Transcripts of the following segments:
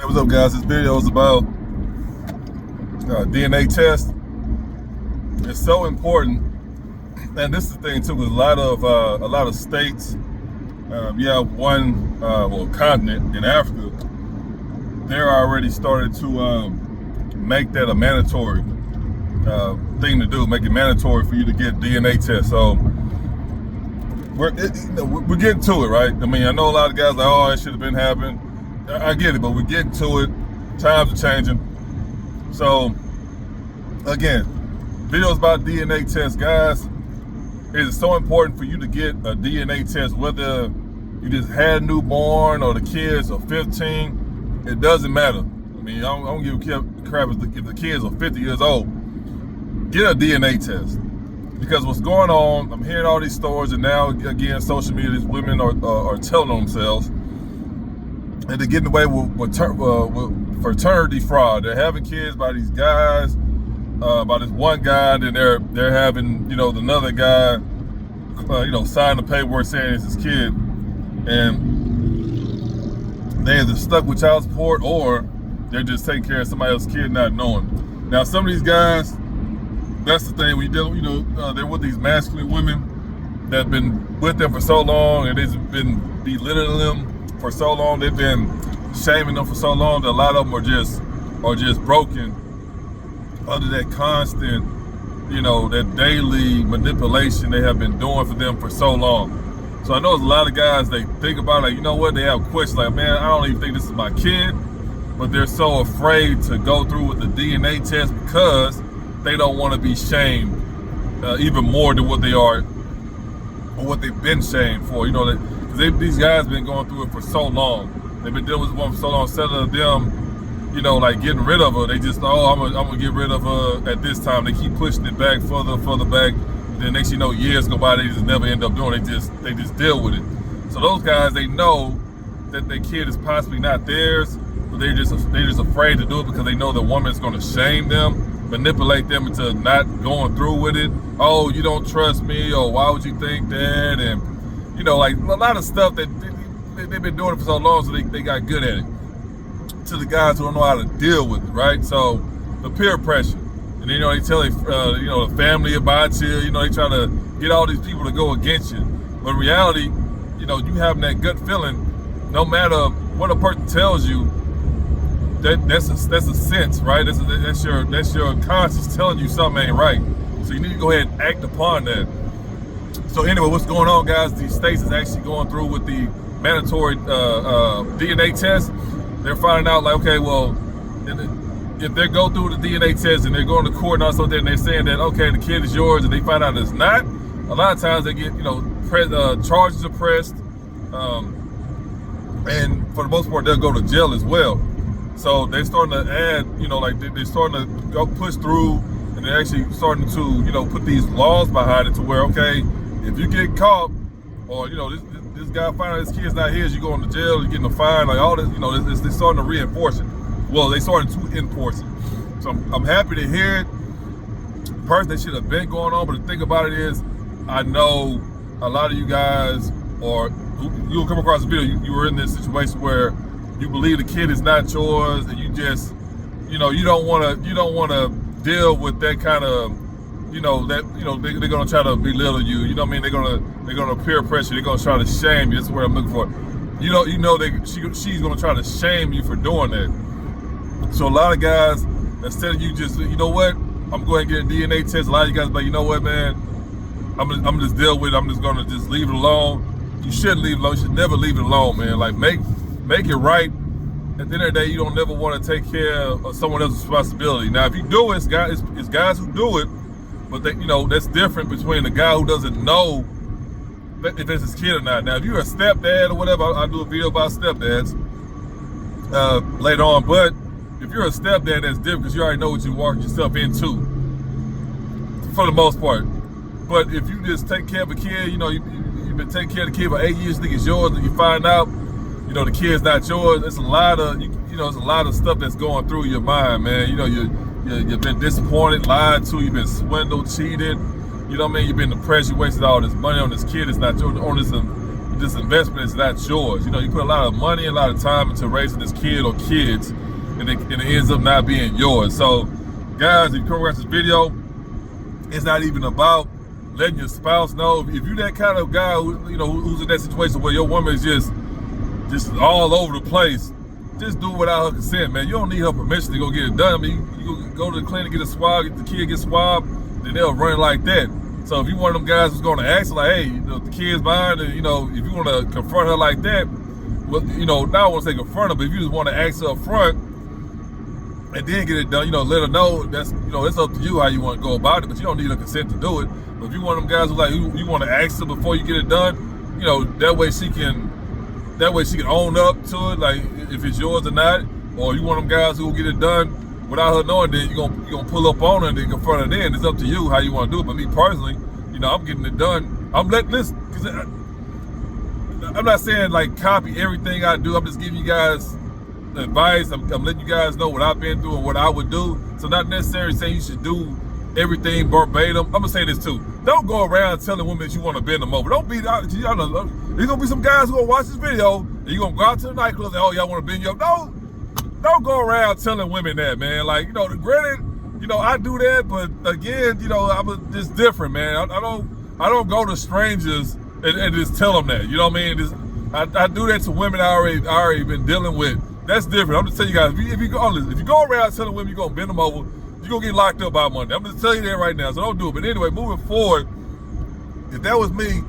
Hey, what's up, guys? This video is about DNA test. It's so important, and this is the thing too, because a lot of states, you have one continent in Africa, they're already started to make that a mandatory thing to do, make it mandatory for you to get DNA tests. So we're getting to it, right? I mean, I know a lot of guys are like, oh, it should have been happening. I get it, but we're getting to it. Times are changing. So, again, videos about DNA tests, guys. It is so important for you to get a DNA test, whether you just had a newborn or the kids are 15. It doesn't matter. I mean, I don't give a crap if the kids are 50 years old. Get a DNA test. Because what's going on, I'm hearing all these stories, and now, again, social media, these women are telling themselves, and they're getting away with fraternity fraud. They're having kids by these guys, by this one guy, and then they're having, another guy, sign the paperwork saying it's his kid, and they either stuck with child support or they're just taking care of somebody else's kid not knowing. Now, some of these guys, that's the thing, when you deal, they're with these masculine women that have been with them for so long, and they've been belittling them for so long, they've been shaming them for so long that a lot of them are just broken under that constant, that daily manipulation they have been doing for them for so long. So I know there's a lot of guys, they think about it, like, you know what, they have questions like, man, I don't even think this is my kid, but they're so afraid to go through with the DNA test because they don't want to be shamed even more than what they are or what they've been shamed for. These guys been going through it for so long. They've been dealing with one for so long. Instead of them, like getting rid of her, they just, I'm gonna get rid of her at this time. They keep pushing it back further back. Then next years go by, they just never end up doing it. They just deal with it. So those guys, they know that their kid is possibly not theirs, but they're just afraid to do it because they know the woman's gonna shame them, manipulate them into not going through with it. Oh, you don't trust me, or why would you think that? And like a lot of stuff that they've been doing it for so long, so they got good at it. To the guys who don't know how to deal with it, right? So the peer pressure, and then they tell the family about you. They try to get all these people to go against you. But in reality, you having that gut feeling, no matter what a person tells you, that's a sense, right? That's your conscience telling you something ain't right. So you need to go ahead and act upon that. So anyway, what's going on, guys? These states is actually going through with the mandatory DNA test. They're finding out, like, okay, well, if they go through the DNA test and they're going to court and all something, and they're saying that, okay, the kid is yours, and they find out it's not, a lot of times they get, charges are pressed, and for the most part, they'll go to jail as well. So they're starting to add, they're starting to go push through, and they're actually starting to, put these laws behind it to where, okay, if you get caught, or, this guy find out his kid's not his, you going to jail, you're getting a fine, like all this, they're starting to reinforce it. Well, they started to enforce it. So I'm happy to hear it. Personally, that should have been going on, but the thing about it is, I know a lot of you guys, or you'll come across a video, you were in this situation where you believe the kid is not yours, and you just, you don't want to deal with that kind of, they're gonna try to belittle you. You know what I mean? They're gonna peer pressure. They're gonna try to shame you. That's what I'm looking for. She's gonna try to shame you for doing that. So a lot of guys, instead of you just, I'm gonna go ahead and get a DNA test. A lot of you guys be like, you know what, man? I'm gonna just deal with it. I'm just gonna just leave it alone. You shouldn't leave it alone. You should never leave it alone, man. Like make it right. At the end of the day, you don't never want to take care of someone else's responsibility. Now, if you do it, it's guys who do it. But that's different between the guy who doesn't know if it's his kid or not. Now, if you're a stepdad or whatever, I'll do a video about stepdads later on. But if you're a stepdad, that's different because you already know what you walk yourself into, for the most part. But if you just take care of a kid, you've been taking care of the kid for 8 years, think it's yours, and you find out, the kid's not yours. It's a lot of, it's a lot of stuff that's going through your mind, man. You've been disappointed, lied to, you've been swindled, cheated. You've been depressed, you wasted all this money on this kid, it's not yours, on this this investment is not yours. You know, you put a lot of money, a lot of time into raising this kid or kids, and it ends up not being yours. So, guys, if you come across this video, it's not even about letting your spouse know. If you're that kind of guy who, you know, who's in that situation where your woman is just all over the place, just do it without her consent, man. You don't need her permission to go get it done. I mean, you go to the clinic, get a swab, get the kid get swabbed, then they'll run it like that. So if you one of them guys who's going to ask, like, hey, you know, the kid's mine, and, you know, if you want to confront her like that, well, you know, now I want to say confront her, but if you just want to ask her up front and then get it done, you know, let her know, that's, you know, it's up to you how you want to go about it, but you don't need her consent to do it. But if you one of them guys who like, you want to ask her before you get it done, you know, that way she can own up to it, like if it's yours or not. Or you one of them guys who will get it done without her knowing, then you're gonna pull up on her and then confront her then. It's up to you how you want to do it. But me personally, you know, I'm getting it done. I'm letting this, because I'm not saying like copy everything I do. I'm just giving you guys advice. I'm letting you guys know what I've been through and what I would do. So not necessarily saying you should do everything verbatim. I'm gonna say this too. Don't go around telling women that you want to bend them over. Don't be, y'all know, there's gonna be some guys who gonna watch this video and you're gonna go out to the nightclub and say, oh, y'all want to bend you up. Don't go around telling women that, man. Like, you know, granted, you know, I do that, but again, you know, I'm just different, man. I don't go to strangers and just tell them that. You know what I mean? I do that to women I already been dealing with. That's different. I'm just telling you guys, if you go around telling women you're gonna bend them over, you're gonna get locked up by Monday. I'm just telling you that right now, so don't do it. But anyway, moving forward, if that was me,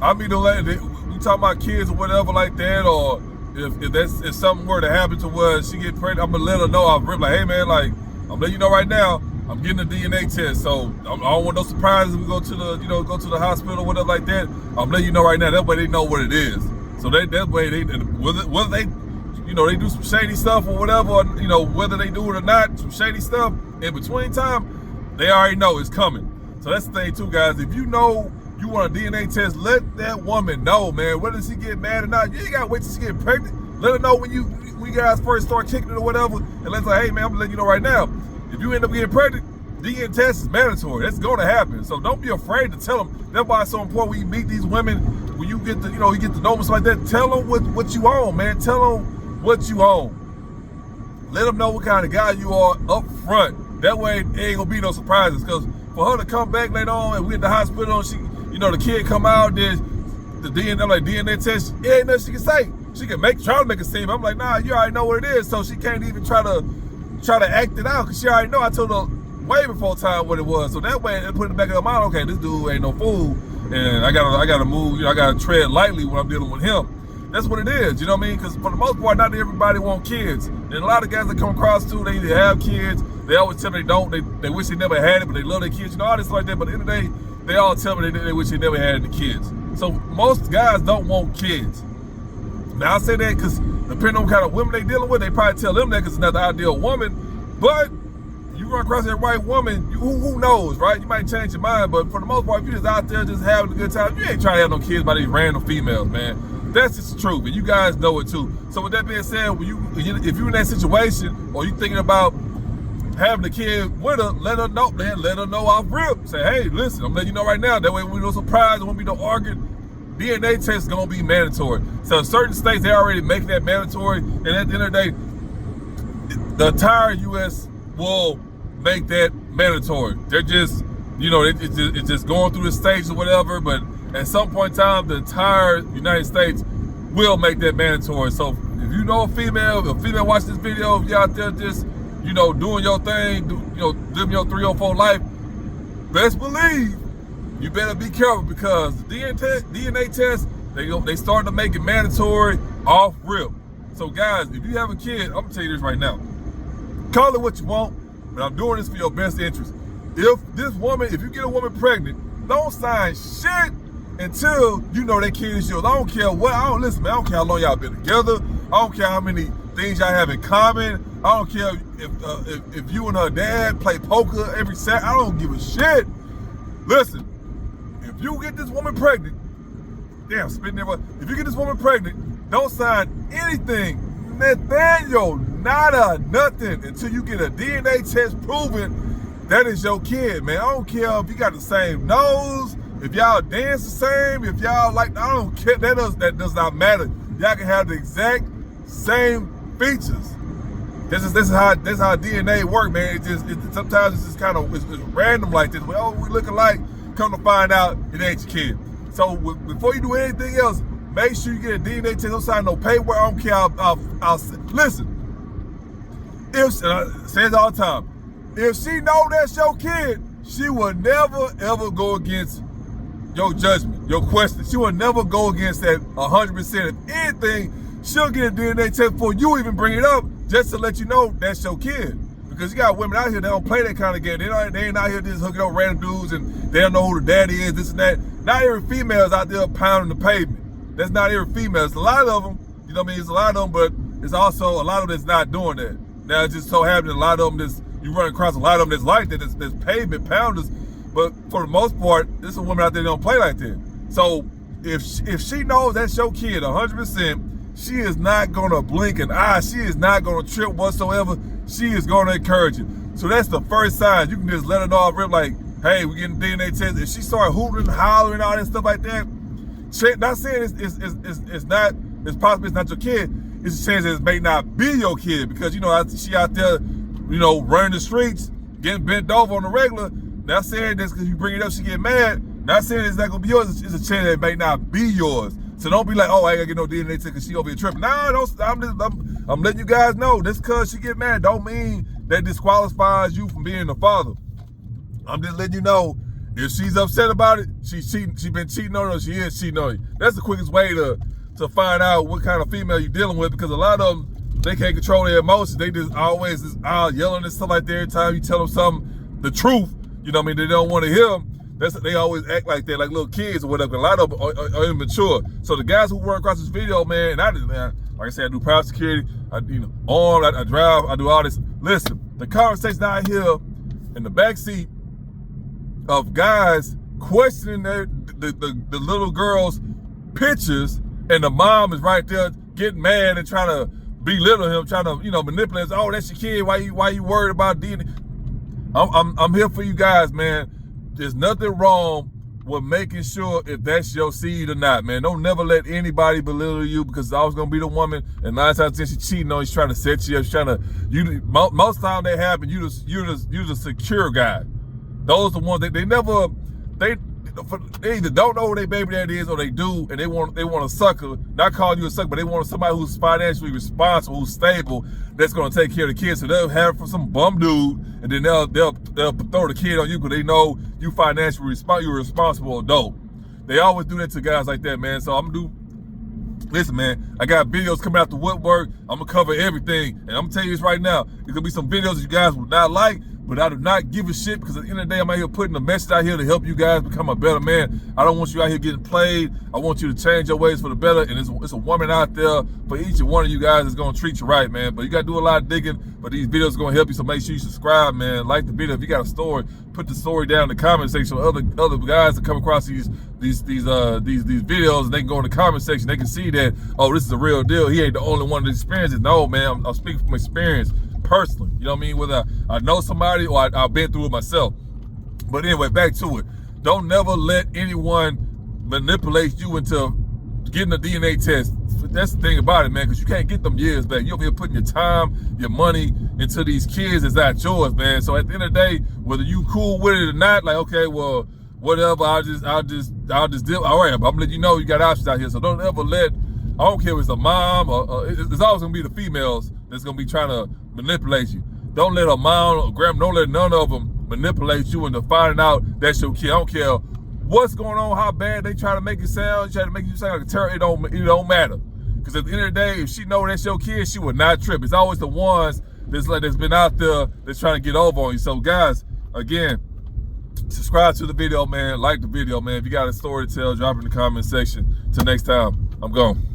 I'd be the lady, we talking about kids or whatever like that, or if something were to happen to where she get pregnant, I'm gonna let her know. I'm like, hey man, like, I'm letting you know right now, I'm getting a DNA test, so I don't want no surprises. We go to the hospital or whatever like that. I'm letting you know right now. That way they know what it is. So that way they, whether they, you know, they do some shady stuff or whatever, or, you know, whether they do it or not, some shady stuff in between time, they already know it's coming. So that's the thing too, guys. If you know you want a DNA test, let that woman know, man. Whether she get mad or not, you ain't gotta wait till she get pregnant. Let her know when you guys first start kicking it or whatever, and let's say, hey man, I'm letting you know right now, if you end up getting pregnant, DNA test is mandatory. That's gonna happen. So don't be afraid to tell them. That's why it's so important when you meet these women, when you get to, you know, you get to know them like that, tell them what you own, man. Tell them what you own. Let them know what kind of guy you are up front. That way, there ain't gonna be no surprises. Because for her to come back later on and we at the hospital, and she, you know, the kid come out, there's the DNA test, it ain't nothing she can say. She can try to make a scene. I'm like, nah, you already know what it is. So she can't even try to act it out, because she already know. I told her way before time what it was. So that way, it put in the back of her mind, okay, this dude ain't no fool, and I gotta move, you know, I gotta tread lightly when I'm dealing with him. That's what it is, you know what I mean? Because for the most part, not everybody want kids. And a lot of guys that come across too, they either have kids, they always tell me they don't, they wish they never had it, but they love their kids, you know, all this like that. But at the end of the day, they all tell me they wish they never had the kids. So most guys don't want kids. Now I say that because depending on what kind of women they dealing with, they probably tell them that because it's not the ideal woman. But you run across that right woman, who knows, right? You might change your mind, but for the most part, if you're just out there just having a good time, you ain't trying to have no kids by these random females, man. That's just the truth, and you guys know it too. So with that being said, if you're in that situation, or you thinking about having a kid with her, let her know, man. Let her know off rip. Say, hey, listen, I'm letting you know right now. That way, we no surprise, there won't be no arguing. DNA test is gonna be mandatory. So certain states, they already making that mandatory, and at the end of the day, the entire U.S. will make that mandatory. They're just, you know, it's just going through the stages or whatever, but at some point in time, the entire United States will make that mandatory. So if you know a female watching this video, if you out there just, you know, doing your thing, you know, living your 304 life, best believe you better be careful, because the DNA test, they starting to make it mandatory off rip. So guys, if you have a kid, I'm gonna tell you this right now. Call it what you want, but I'm doing this for your best interest. If you get a woman pregnant, don't sign shit until you know that kid is yours. I don't care listen, man, I don't care how long y'all been together. I don't care how many things y'all have in common. I don't care if you and her dad play poker every Saturday. I don't give a shit. Listen, if you get this woman pregnant, if you get this woman pregnant, don't sign anything, Nathaniel, nada, nothing, until you get a DNA test proving that is your kid, man. I don't care if you got the same nose, If y'all dance the same, if y'all like, I don't care, that does not matter. Y'all can have the exact same features. This is how DNA work, man. Sometimes it's just kind of it's random like this. Well, we looking like, come to find out it ain't your kid. So before you do anything else, make sure you get a DNA test. Don't sign no paperwork. I don't care. I'll listen. If and I say it all the time, if she know that's your kid, she will never ever go against your judgment, your question. She will never go against that 100%. If anything, she'll get a DNA test before you even bring it up, just to let you know that's your kid. Because you got women out here that don't play that kind of game. They ain't out here just hooking up random dudes and they don't know who the daddy is, this and that. Not every female is out there pounding the pavement. That's not every female. It's a lot of them, you know what I mean? It's a lot of them, but it's also a lot of them that's not doing that. Now, it just so happens a lot of them, you run across a lot of them that's like that, that's pavement pounders. But for the most part, there's some women out there that don't play like that. So if she knows that's your kid 100%, she is not gonna blink an eye. She is not gonna trip whatsoever. She is gonna encourage it. So that's the first sign. You can just let her know off rip like, hey, we getting DNA test. If she start hooting, hollering, all that stuff like that, not saying it's not, it's possible it's not your kid. It's a chance that it may not be your kid because, you know, she out there, you know, running the streets, getting bent over on the regular. Not saying this because you bring it up, she get mad. Not saying it's not gonna be yours. It's a chance that it may not be yours. So don't be like, oh, I ain't gonna get no DNA test because she over here tripping. Nah, I'm letting you guys know. This cause she get mad don't mean that disqualifies you from being the father. I'm just letting you know, if she's upset about it, she been cheating on her, she is cheating on you. That's the quickest way to find out what kind of female you're dealing with, because a lot of them, they can't control their emotions. They just always yelling and stuff like that every time you tell them something, the truth, you know what I mean, they don't want to hear them. They always act like they're like little kids or whatever. A lot of them are immature. So the guys who run across this video, man, and like I said, I do private security, I drive, I do all this. Listen, the conversation out here in the backseat of guys questioning the little girl's pictures, and the mom is right there getting mad and trying to belittle him, trying to, you know, manipulate. Oh, that's your kid. Why you worried about DNA? I'm here for you guys, man. There's nothing wrong with making sure if that's your seed or not, man. Don't never let anybody belittle you, because it's always gonna be the woman, and 9 times out of 10 she's cheating on you, she's trying to set you up, she's trying to. Most time that happen, you're the secure guy. Those are the ones that they either don't know who their baby daddy is, or they do, and they want a sucker. Not calling you a sucker, but they want somebody who's financially responsible, who's stable, that's gonna take care of the kids. So they'll have it from some bum dude, and then they'll throw the kid on you because they know you financially you're a responsible adult. They always do that to guys like that, man. So listen, man, I got videos coming out the woodwork. I'm gonna cover everything, and I'm gonna tell you this right now. There's gonna be some videos that you guys would not like, but I do not give a shit, because at the end of the day, I'm out here putting a message out here to help you guys become a better man. I don't want you out here getting played. I want you to change your ways for the better, and it's a woman out there for each and one of you guys that's gonna treat you right, man. But you gotta do a lot of digging, but these videos are gonna help you, so make sure you subscribe, man. Like the video. If you got a story, put the story down in the comment section so other guys that come across these videos, and they can go in the comment section, they can see that, oh, this is a real deal. He ain't the only one that experiences it. No, man, I'm speaking from experience. Personally, you know what I mean? Whether I know somebody or I've been through it myself. But anyway, back to it. Don't never let anyone manipulate you into getting a DNA test. That's the thing about it, man, because you can't get them years back. You're over here putting your time, your money into these kids. It's not yours, man. So at the end of the day, whether you cool with it or not, like, okay, well, whatever, I'll just deal. All right, but I'm gonna let you know you got options out here. So don't ever let, I don't care if it's a mom or it's always gonna be the females that's gonna be trying to manipulate you. Don't let a mom or grandma, don't let none of them manipulate you into finding out that's your kid. I don't care what's going on, how bad they try to make it sound, try to make you sound like a terror. It don't matter. Because at the end of the day, if she know that's your kid, she would not trip. It's always the ones that's been out there that's trying to get over on you. So guys, again, subscribe to the video, man. Like the video, man. If you got a story to tell, drop it in the comment section. Till next time, I'm gone.